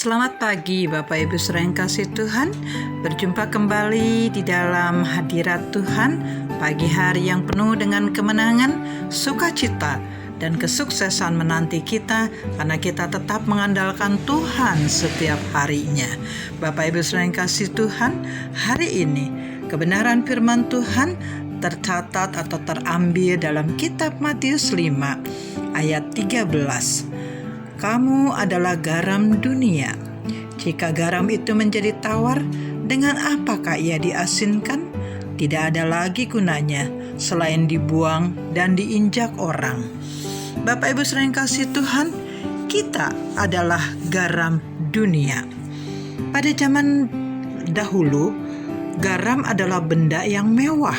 Selamat pagi Bapak Ibu saudara yang kasih Tuhan. Berjumpa kembali di dalam hadirat Tuhan pagi hari yang penuh dengan kemenangan, sukacita, dan kesuksesan menanti kita karena kita tetap mengandalkan Tuhan setiap harinya. Bapak Ibu saudara yang kasih Tuhan, hari ini kebenaran firman Tuhan tercatat atau terambil dalam kitab Matius 5 ayat 13. Kamu adalah garam dunia. Jika garam itu menjadi tawar, dengan apakah ia diasinkan? Tidak ada lagi gunanya selain dibuang dan diinjak orang. Bapak Ibu saudara yang kasih Tuhan, kita adalah garam dunia. Pada zaman dahulu, garam adalah benda yang mewah.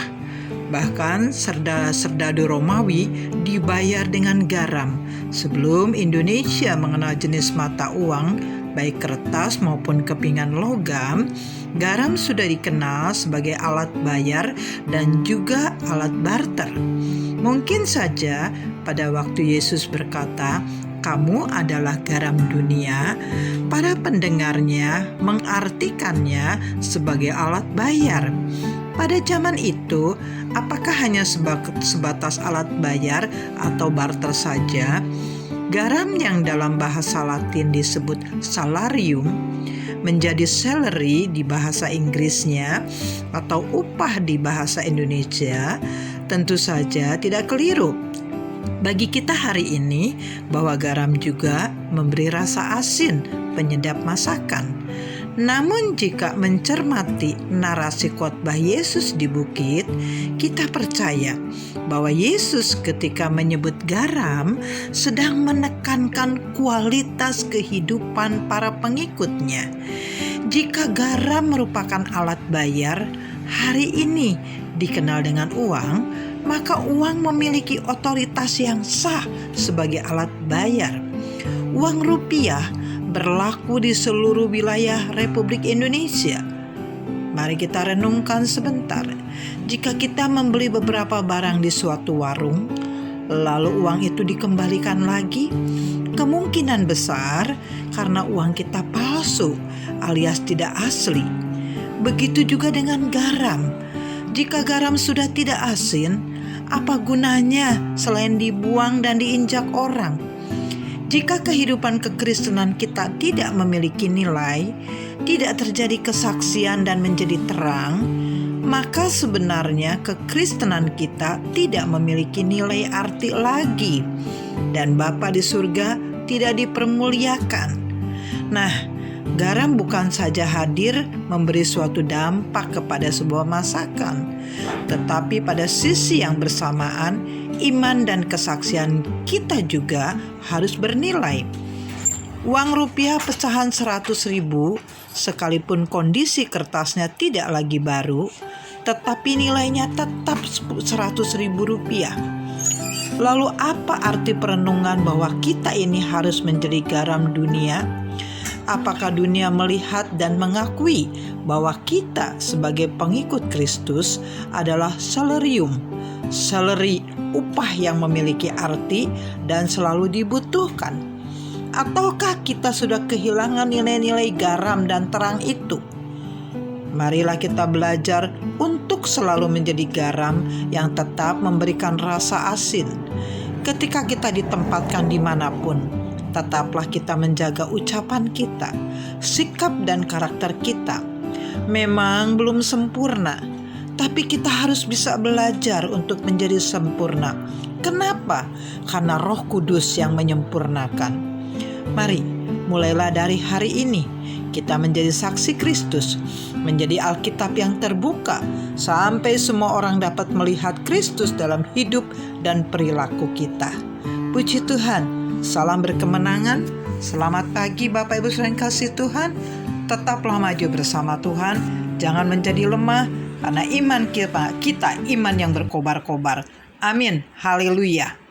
Bahkan serdadu Romawi dibayar dengan garam. Sebelum Indonesia mengenal jenis mata uang, baik kertas maupun kepingan logam, garam sudah dikenal sebagai alat bayar dan juga alat barter. Mungkin saja pada waktu Yesus berkata, "Kamu adalah garam dunia," para pendengarnya mengartikannya sebagai alat bayar. Pada zaman itu, apakah hanya sebatas alat bayar atau barter saja? Garam yang dalam bahasa Latin disebut salarium menjadi salary di bahasa Inggrisnya atau upah di bahasa Indonesia tentu saja tidak keliru. Bagi kita hari ini, bahwa garam juga memberi rasa asin, penyedap masakan. Namun jika mencermati narasi khotbah Yesus di bukit, kita percaya bahwa Yesus ketika menyebut garam sedang menekankan kualitas kehidupan para pengikutnya. Jika garam merupakan alat bayar, hari ini dikenal dengan uang, maka uang memiliki otoritas yang sah sebagai alat bayar. Uang rupiah berlaku di seluruh wilayah Republik Indonesia. Mari kita renungkan sebentar. Jika kita membeli beberapa barang di suatu warung, lalu uang itu dikembalikan lagi, kemungkinan besar karena uang kita palsu alias tidak asli. Begitu juga dengan garam. Jika garam sudah tidak asin, apa gunanya selain dibuang dan diinjak orang? Jika kehidupan kekristenan kita tidak memiliki nilai, tidak terjadi kesaksian dan menjadi terang, maka sebenarnya kekristenan kita tidak memiliki nilai arti lagi, dan Bapa di surga tidak dipermuliakan. Nah, garam bukan saja hadir memberi suatu dampak kepada sebuah masakan, tetapi pada sisi yang bersamaan, iman dan kesaksian kita juga harus bernilai. Uang rupiah pecahan 100.000, sekalipun kondisi kertasnya tidak lagi baru, tetapi nilainya tetap 100.000 rupiah. Lalu apa arti perenungan bahwa kita ini harus menjadi garam dunia? Apakah dunia melihat dan mengakui bahwa kita sebagai pengikut Kristus adalah salarium, salary, upah yang memiliki arti dan selalu dibutuhkan? Ataukah kita sudah kehilangan nilai-nilai garam dan terang itu? Marilah kita belajar untuk selalu menjadi garam yang tetap memberikan rasa asin. Ketika kita ditempatkan dimanapun, tetaplah kita menjaga ucapan kita, sikap dan karakter kita. Memang belum sempurna, tapi kita harus bisa belajar untuk menjadi sempurna. Kenapa? Karena Roh Kudus yang menyempurnakan. Mari, mulailah dari hari ini kita menjadi saksi Kristus, menjadi Alkitab yang terbuka, sampai semua orang dapat melihat Kristus dalam hidup dan perilaku kita. Puji Tuhan, salam berkemenangan. Selamat pagi Bapak Ibu saudara yang kasih Tuhan. Tetaplah maju bersama Tuhan, jangan menjadi lemah, karena iman kita iman yang berkobar-kobar. Amin. Haleluya.